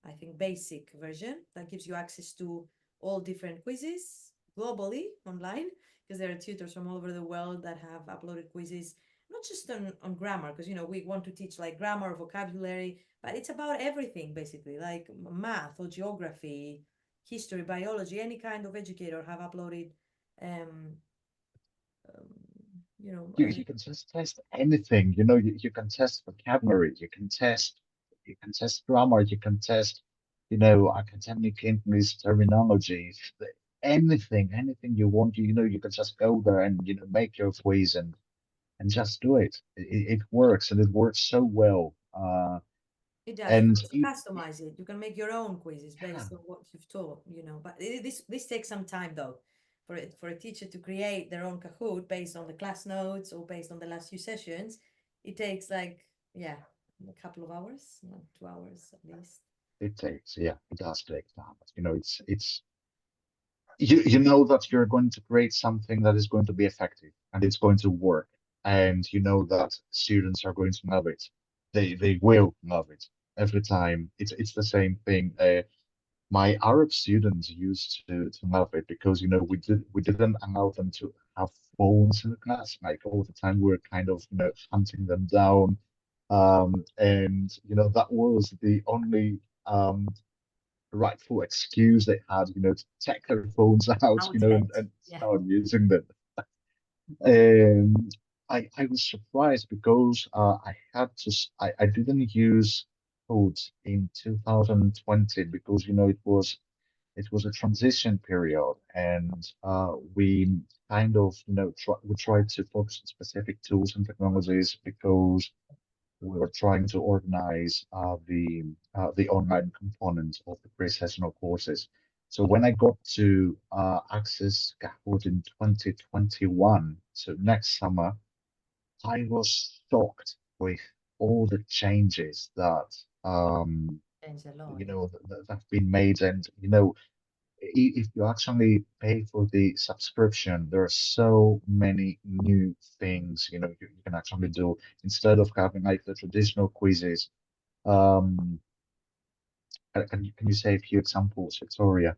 I think, basic version that gives you access to all different quizzes globally online, because there are tutors from all over the world that have uploaded quizzes not just on grammar, because we want to teach like grammar, vocabulary, but it's about everything basically, like math or geography, history, biology. Any kind of educator have uploaded um, um You can just test anything, you can test vocabulary, you can test grammar, you can test, academic English terminology, anything you want, you can just go there and, make your quiz and just do it. It works, and it works so well. It does. You can And also customize it. You can make your own quizzes yeah, based on what you've taught, But this takes some time though, for a teacher to create their own Kahoot based on the class notes or based on the last few sessions. It takes like, yeah, a couple of hours, 2 hours at least. it does take time. You know that you're going to create something that is going to be effective and it's going to work, and you know that students are going to love it. They will love it every time. It's the same thing. My Arab students used to love it because we didn't allow them to have phones in the class. Like all the time, we were kind of hunting them down, and that was the only rightful excuse they had, to take their phones out, Outlet. and Yeah. start using them. Um, I was surprised because I didn't use codes in 2020 because it was a transition period, and we kind of we tried to focus on specific tools and technologies because we were trying to organize the online component of the pre-sessional courses. So when I got to access Kahoot in 2021, so next summer, I was shocked with all the changes that Change a lot. that have been made, and if you actually pay for the subscription, there are so many new things you can actually do instead of having like the traditional quizzes. Um, can you say a few examples, Victoria?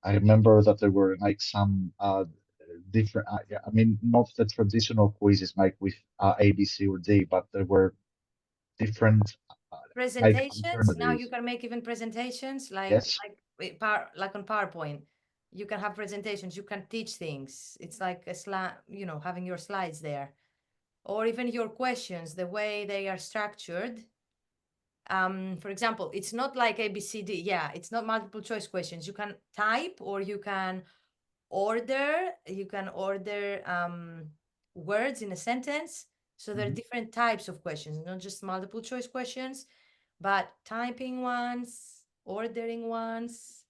I remember that there were like some different. Yeah, I mean, not the traditional quizzes like with A, B, C, or D, but there were different like Presentations. Now you alternatives. can make even presentations Yes. like on PowerPoint. You can have presentations. You can teach things. It's like a having your slides there, or even your questions, the way they are structured. For example, it's not like ABCD. Yeah, it's not multiple choice questions. You can type, or you can order words in a sentence. So there are Mhm. different types of questions, not just multiple choice questions, but typing ones, ordering ones,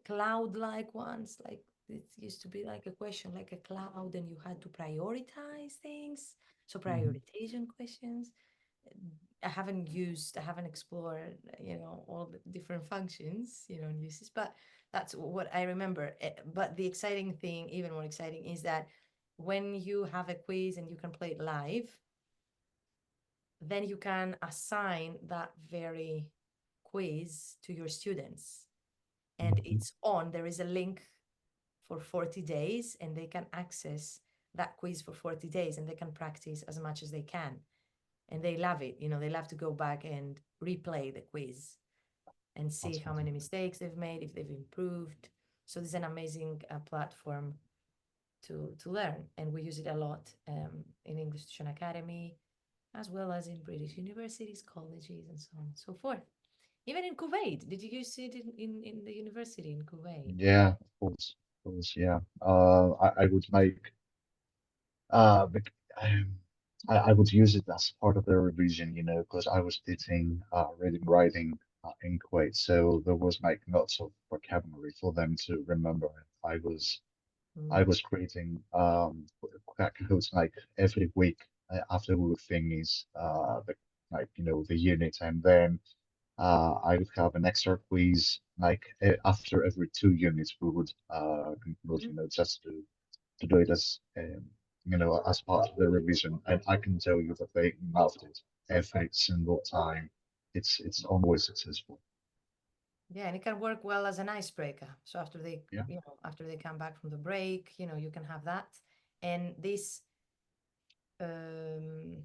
cloud-like ones. Like it used to be like a question, like a cloud, and you had to prioritize things. So Mhm. prioritization questions. I haven't explored, all the different functions, and uses, but that's what I remember. But the exciting thing, even more exciting, is that when you have a quiz and you can play it live, then you can assign that very quiz to your students. And Mhm. it's on, there is a link for 40 days, and they can access that quiz for 40 days, and they can practice as much as they can. And they love it. They love to go back and replay the quiz and see That's how many fantastic. mistakes they've made, if they've improved. So this is an amazing platform to learn, and we use it a lot in English Tuition Academy, as well as in British universities, colleges, and so on and so forth. Even in Kuwait, did you use it in the university in Kuwait? Yeah, of course, yeah. I would like um, I would use it as part of the revision, because I was teaching reading writing in Kuwait, so there was like lots of vocabulary for them to remember. I was I Mm. was creating codes like every week after we would finish the unit, and then I would have an extra quiz like after every 2 units we would conclude, Mhm. just to do it as part of the revision. And I can tell you that they loved it every single time. It's always successful. Yeah, and it can work well as an icebreaker. So after Yeah. after they come back from the break, you can have that. And this um,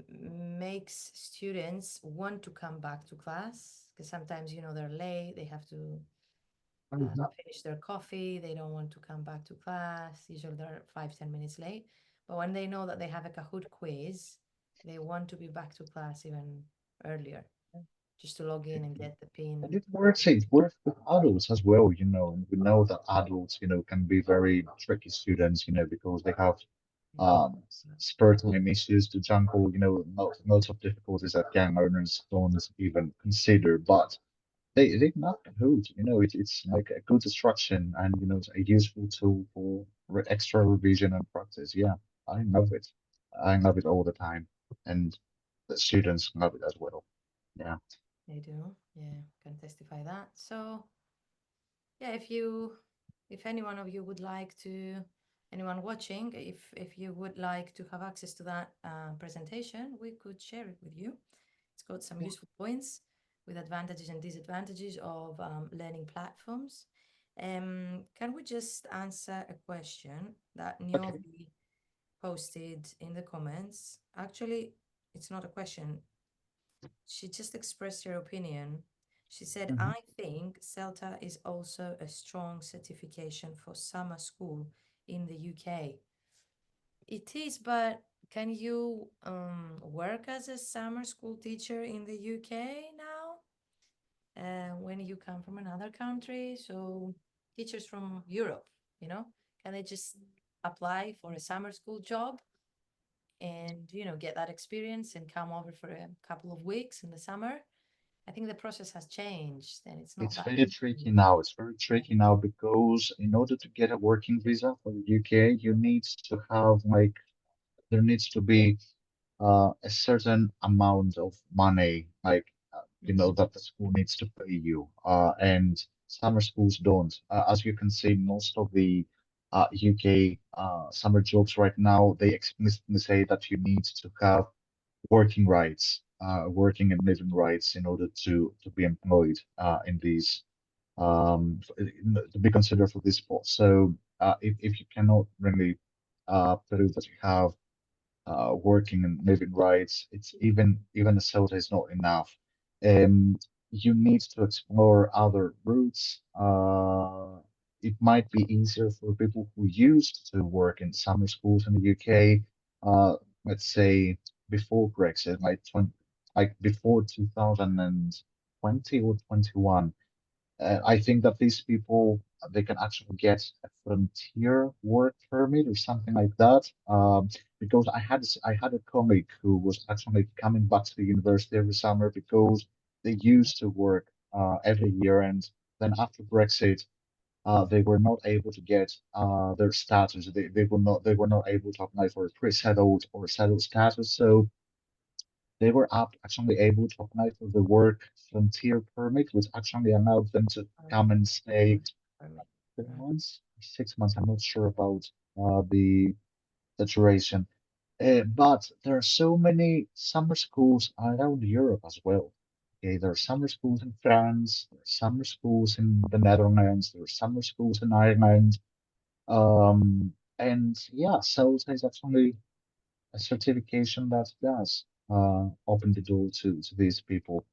makes students want to come back to class, because sometimes, they're late, they have to finish their coffee, they don't want to come back to class. Usually they're 5-10 minutes late. But when they know that they have a Kahoot quiz, they want to be back to class even earlier, just to log in and get the And pin. it works with adults as well, and we know that adults, can be very tricky students, because they have Yeah. spare time issues to juggle, lots of difficulties that young learners don't even consider. But they not Kahoot, it's like a good distraction and it's a useful tool for extra revision and practice. Yeah, I love it. I love it all the time, and the students love it as well. Yeah. They do. Yeah, can testify that. So yeah, if any one of you would like to, anyone watching, if you would like to have access to that presentation, we could share it with you. It's got some useful points with advantages and disadvantages of learning platforms. Can we just answer a question that Okay. Nyovi posted in the comments? Actually, it's not a question. She just expressed her opinion. She said, Mhm. I think CELTA is also a strong certification for summer school in the UK. It is, but can you work as a summer school teacher in the UK now? When you come from another country? So teachers from Europe, can they just apply for a summer school job and, get that experience and come over for a couple of weeks in the summer? I think the process has changed and it's not It's that very tricky easy. now. It's very tricky now because in order to get a working visa for the UK, you need to have like there needs to be a certain amount of money, like Mm, that the school needs to pay you. And summer schools don't. As you can see, most of the UK summer jobs right now, they explicitly say that you need to have working rights, working and living rights in order to be employed in these to be considered for this spot. So if you cannot really prove that you have working and living rights, it's even a SOTA is not enough. Um, you need to explore other routes. It might be easier for people who used to work in summer schools in the UK. Let's say before Brexit, like before 2020 or 21. I think that these people they can actually get a frontier work permit or something like that. Because I had a colleague who was actually coming back to the university every summer because they used to work every year, and then after Brexit, they were not able to get their status. They were not able to apply for a pre-settled or settled status. So they were actually able to apply for the work frontier permit, which actually allowed them to come and stay permit. 3 months, 6 months. I'm not sure about the duration. But there are so many summer schools around Europe as well. Okay, there are summer schools in France, there are summer schools in the Netherlands, there are summer schools in Ireland. And yeah, so it's actually a certification that does open the door to these people.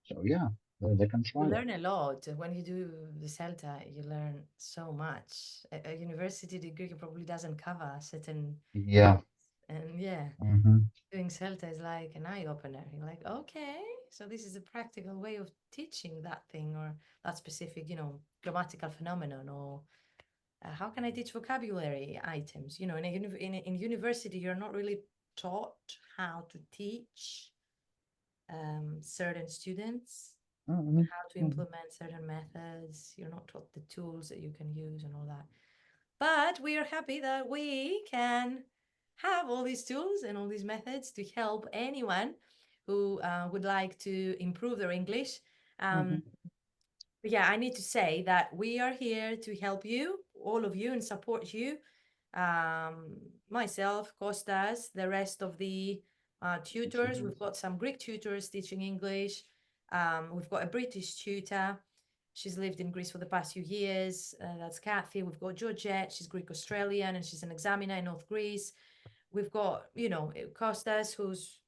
So yeah, they can You try it. learn a lot when you do the CELTA. You learn so much. A university degree probably doesn't cover certain Yeah. things, and yeah, Hmm. doing CELTA is like an eye opener. You're like, okay, so this is a practical way of teaching that thing or that specific, grammatical phenomenon, or how can I teach vocabulary items? In university, you're not really taught how to teach certain students, Hmm. how to implement certain methods. You're not taught the tools that you can use and all that. But we are happy that we can have all these tools and all these methods to help anyone who would like to improve their English. Um, Hmm. but yeah, I need to say that we are here to help you, all of you, and support you. Myself, Kostas, the rest of the tutors. We've got some Greek tutors teaching English. We've got a British tutor. She's lived in Greece for the past few years. That's Kathy. We've got Georgette. She's Greek Australian and she's an examiner in North Greece. we've got, Costas, who's,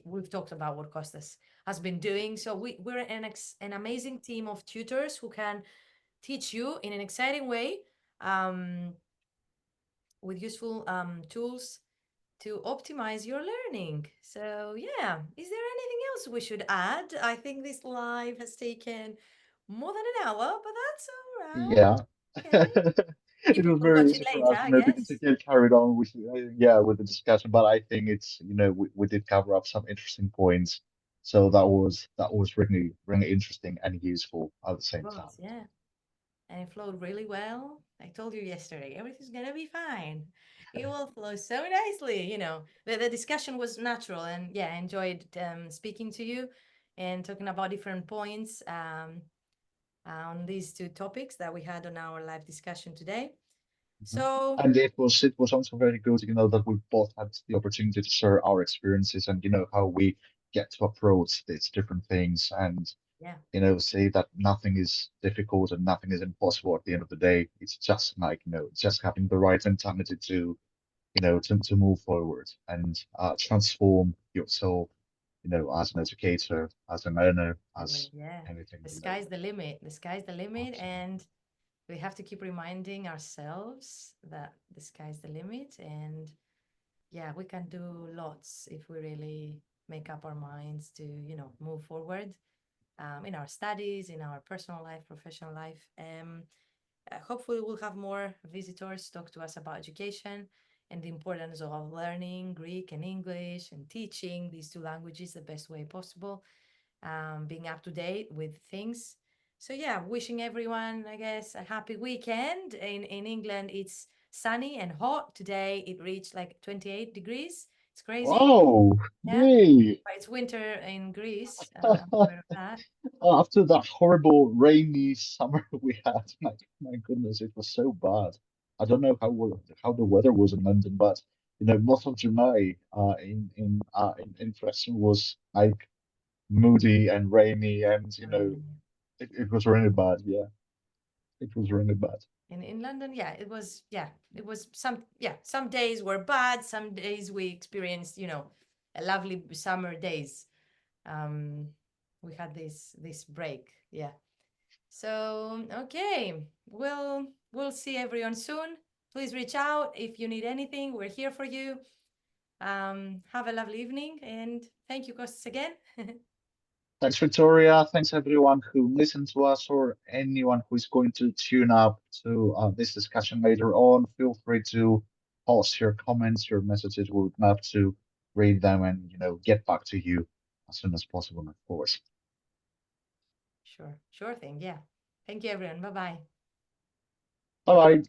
we've talked about what Costas has been doing. So we're an amazing team of tutors who can teach you in an exciting way, with useful tools to optimize your learning. So yeah, is there anything else we should add? I think this live has taken more than an hour, but that's all right. Yeah. Okay. It People was will very watch it easy for later, us, I to guess. get carried on with, yeah, with the discussion. But I think it's, we did cover up some interesting points. So that was really, really interesting and useful at the same Well, time. yeah. And it flowed really well. I told you yesterday, everything's gonna be fine. It will flow so nicely. The discussion was natural, and yeah, I enjoyed speaking to you and talking about different points on these two topics that we had on our live discussion today. Mhm. So And it was also very good, that we both had the opportunity to share our experiences and how we get to approach these different things and yeah, say that nothing is difficult and nothing is impossible at the end of the day. It's just like, just having the right mentality to move forward and transform yourself, as an educator, as a learner, really, as yeah. anything, The sky's the limit. The sky's the limit, absolutely. and we have to keep reminding ourselves that the sky's the limit. And yeah, we can do lots if we really make up our minds to, move forward in our studies, in our personal life, professional life. Hopefully, we'll have more visitors talk to us about education and the importance of learning Greek and English and teaching these two languages the best way possible, being up to date with things. So yeah, wishing everyone, I guess, a happy weekend. In England, it's sunny and hot. Today it reached like 28 degrees. It's crazy. Oh, Yeah. yay! But it's winter in Greece. Aware of that. After that horrible rainy summer we had, my goodness, it was so bad. I don't know how the weather was in London, but most of July in Preston was like moody and rainy, and Really. it was really bad. Yeah, it was really bad. In London, yeah, it was some days were bad, some days we experienced, a lovely summer days. Um, we had this break, yeah. So okay, we'll see everyone soon. Please reach out if you need anything. We're here for you. Have a lovely evening, and thank you, Costas, again. Thanks, Victoria. Thanks, everyone who listened to us or anyone who is going to tune up to this discussion later on. Feel free to post your comments, your messages. We would love to read them and, get back to you as soon as possible, of course. Sure thing. Yeah. Thank you, everyone. Bye bye. Bye bye.